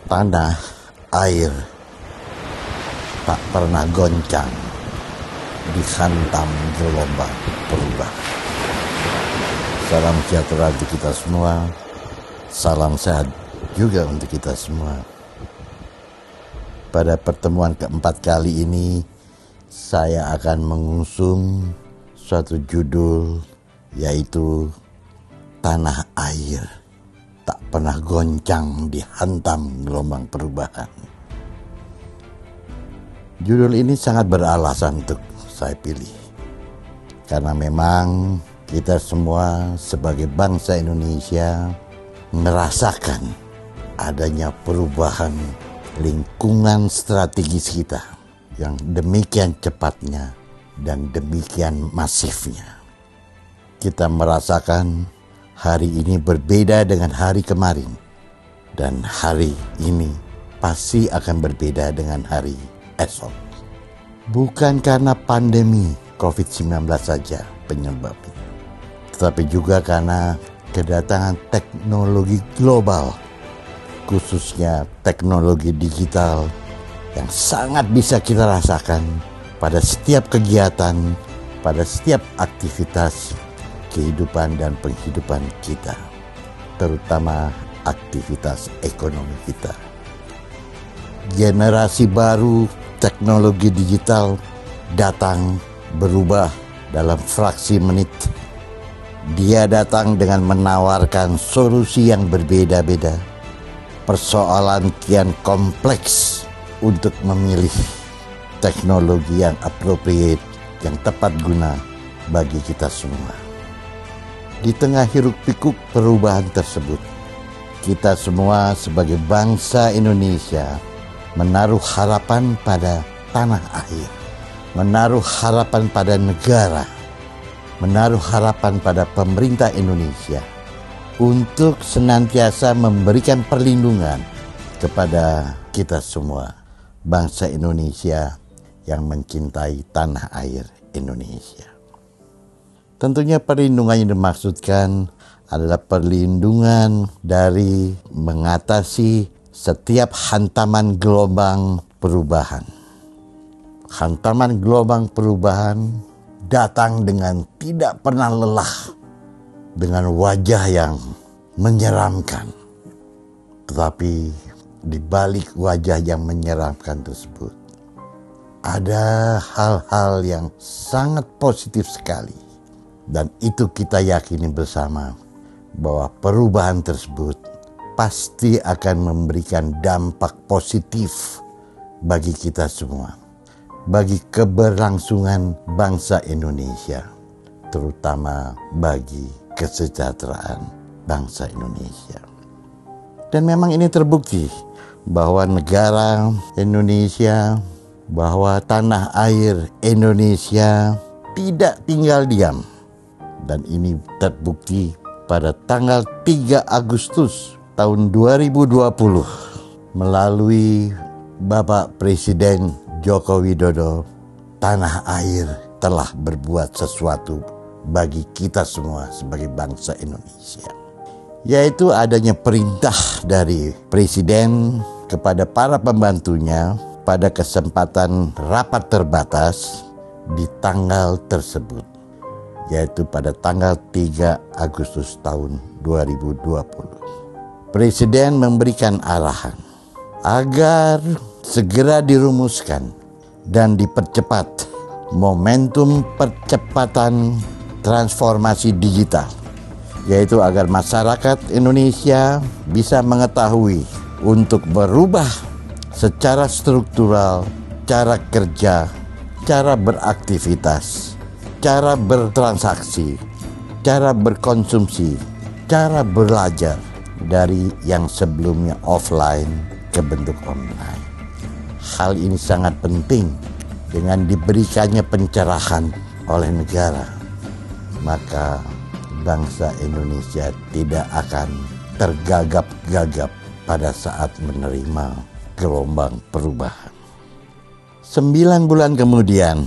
Tanah, air, tak pernah goncang dihantam gelombang perubahan. Salam sejahtera untuk kita semua. Salam sehat juga untuk kita semua. Pada pertemuan keempat kali ini, saya akan mengusung suatu judul, yaitu Tanah Air tak pernah goncang dihantam gelombang perubahan. Judul ini sangat beralasan untuk saya pilih, karena memang kita semua sebagai bangsa Indonesia merasakan adanya perubahan lingkungan strategis kita yang demikian cepatnya dan demikian masifnya. Kita merasakan hari ini berbeda dengan hari kemarin, dan hari ini pasti akan berbeda dengan hari esok. Bukan karena pandemi COVID-19 saja penyebabnya, tetapi juga karena kedatangan teknologi global, khususnya teknologi digital yang sangat bisa kita rasakan pada setiap kegiatan, pada setiap aktivitas kehidupan dan penghidupan kita, terutama aktivitas ekonomi kita. Generasi baru teknologi digital datang berubah dalam fraksi menit. Dia datang dengan menawarkan solusi yang berbeda-beda. Persoalan kian kompleks untuk memilih teknologi yang appropriate, yang tepat guna bagi kita semua. Di tengah hiruk-pikuk perubahan tersebut, kita semua sebagai bangsa Indonesia menaruh harapan pada tanah air, menaruh harapan pada negara, menaruh harapan pada pemerintah Indonesia untuk senantiasa memberikan perlindungan kepada kita semua, bangsa Indonesia yang mencintai tanah air Indonesia. Tentunya perlindungan yang dimaksudkan adalah perlindungan dari mengatasi setiap hantaman gelombang perubahan. Hantaman gelombang perubahan datang dengan tidak pernah lelah, dengan wajah yang menyeramkan. Tetapi di balik wajah yang menyeramkan tersebut, ada hal-hal yang sangat positif sekali. Dan itu kita yakini bersama, bahwa perubahan tersebut pasti akan memberikan dampak positif bagi kita semua, bagi keberlangsungan bangsa Indonesia, terutama bagi kesejahteraan bangsa Indonesia. Dan memang ini terbukti bahwa negara Indonesia, bahwa tanah air Indonesia tidak tinggal diam. Dan ini terbukti pada tanggal 3 Agustus tahun 2020 melalui Bapak Presiden Joko Widodo. Tanah air telah berbuat sesuatu bagi kita semua sebagai bangsa Indonesia, yaitu adanya perintah dari Presiden kepada para pembantunya pada kesempatan rapat terbatas di tanggal tersebut, yaitu pada tanggal 3 Agustus tahun 2020. Presiden memberikan arahan agar segera dirumuskan dan dipercepat momentum percepatan transformasi digital, yaitu agar masyarakat Indonesia bisa mengetahui untuk berubah secara struktural cara kerja, cara beraktivitas, cara bertransaksi, cara berkonsumsi, cara belajar dari yang sebelumnya offline ke bentuk online. Hal ini sangat penting. Dengan diberikannya pencerahan oleh negara, maka bangsa Indonesia tidak akan tergagap-gagap pada saat menerima gelombang perubahan. 9 bulan kemudian,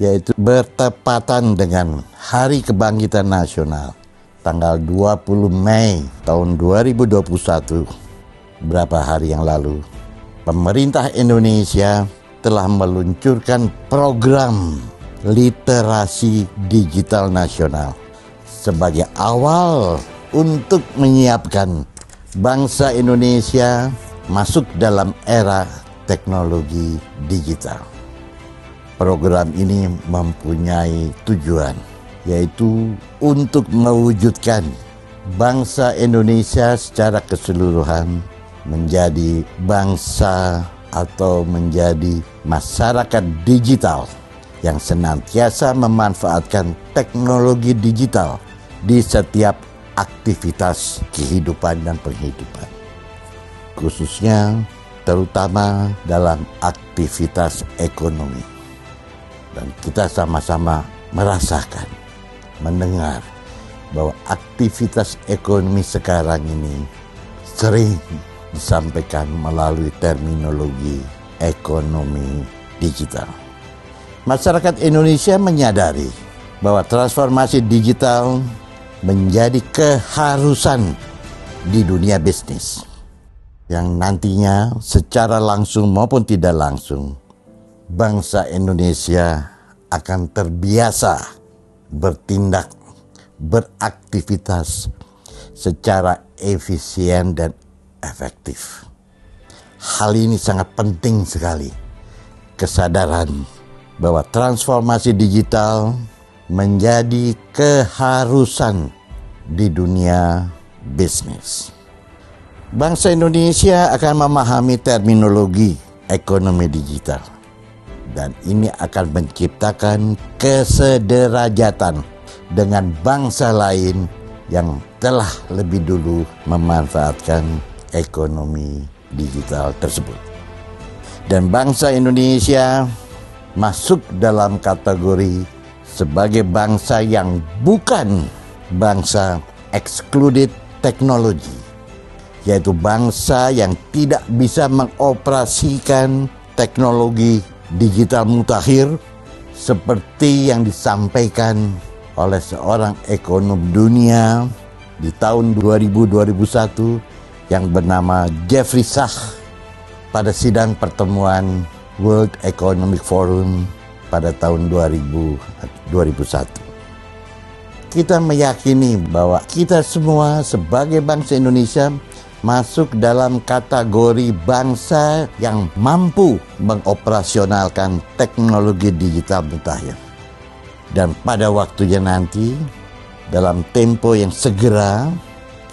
yaitu bertepatan dengan Hari Kebangkitan Nasional, tanggal 20 Mei tahun 2021, beberapa hari yang lalu, pemerintah Indonesia telah meluncurkan program literasi digital nasional sebagai awal untuk menyiapkan bangsa Indonesia masuk dalam era teknologi digital. Program ini mempunyai tujuan, yaitu untuk mewujudkan bangsa Indonesia secara keseluruhan menjadi bangsa atau menjadi masyarakat digital yang senantiasa memanfaatkan teknologi digital di setiap aktivitas kehidupan dan penghidupan, khususnya terutama dalam aktivitas ekonomi. Dan kita sama-sama merasakan, mendengar bahwa aktivitas ekonomi sekarang ini sering disampaikan melalui terminologi ekonomi digital. Masyarakat Indonesia menyadari bahwa transformasi digital menjadi keharusan di dunia bisnis yang nantinya secara langsung maupun tidak langsung bangsa Indonesia akan terbiasa bertindak, beraktivitas secara efisien dan efektif. Hal ini sangat penting sekali, kesadaran bahwa transformasi digital menjadi keharusan di dunia bisnis. Bangsa Indonesia akan memahami terminologi ekonomi digital, dan ini akan menciptakan kesederajatan dengan bangsa lain yang telah lebih dulu memanfaatkan ekonomi digital tersebut. Dan bangsa Indonesia masuk dalam kategori sebagai bangsa yang bukan bangsa excluded teknologi, yaitu bangsa yang tidak bisa mengoperasikan teknologi digital mutakhir seperti yang disampaikan oleh seorang ekonom dunia di tahun 2000-2001 yang bernama Jeffrey Sachs pada sidang pertemuan World Economic Forum pada tahun 2001. Kita meyakini bahwa kita semua sebagai bangsa Indonesia masuk dalam kategori bangsa yang mampu mengoperasionalkan teknologi digital mutakhir. Dan pada waktunya nanti, dalam tempo yang segera,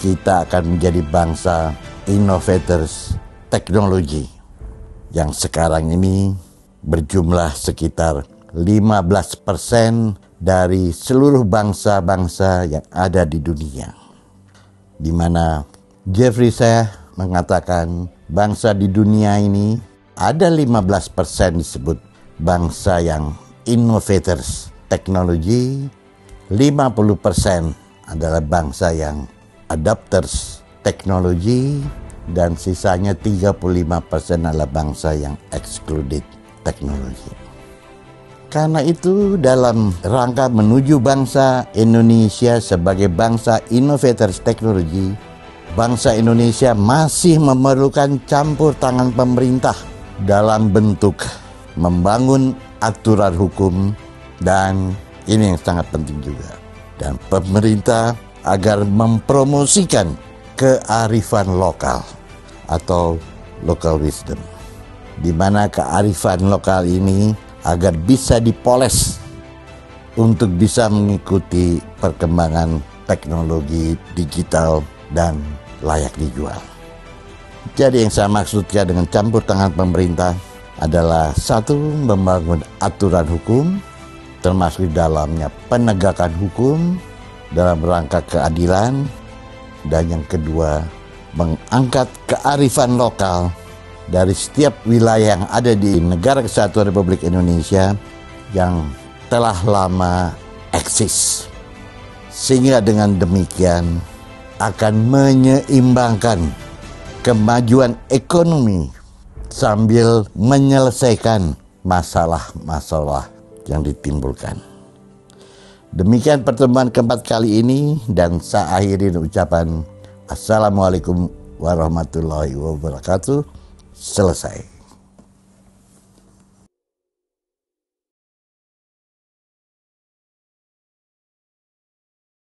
kita akan menjadi bangsa innovators teknologi yang sekarang ini berjumlah sekitar 15% dari seluruh bangsa-bangsa yang ada di dunia. Di mana Jeffrey Sachs mengatakan bangsa di dunia ini ada 15% disebut bangsa yang innovators teknologi, 50% adalah bangsa yang adapters teknologi, dan sisanya 35% adalah bangsa yang excluded teknologi. Karena itu dalam rangka menuju bangsa Indonesia sebagai bangsa innovators teknologi, bangsa Indonesia masih memerlukan campur tangan pemerintah dalam bentuk membangun aturan hukum, dan ini yang sangat penting juga. Dan pemerintah agar mempromosikan kearifan lokal atau local wisdom, di mana kearifan lokal ini agar bisa dipoles untuk bisa mengikuti perkembangan teknologi digital dan layak dijual. Jadi yang saya maksudkan dengan campur tangan pemerintah adalah satu, membangun aturan hukum, termasuk di dalamnya penegakan hukum dalam rangka keadilan, dan yang kedua, mengangkat kearifan lokal dari setiap wilayah yang ada di Negara Kesatuan Republik Indonesia yang telah lama eksis. Sehingga dengan demikian akan menyeimbangkan kemajuan ekonomi sambil menyelesaikan masalah-masalah yang ditimbulkan. Demikian pertemuan keempat kali ini, dan saya akhiri ucapan Assalamualaikum warahmatullahi wabarakatuh. Selesai.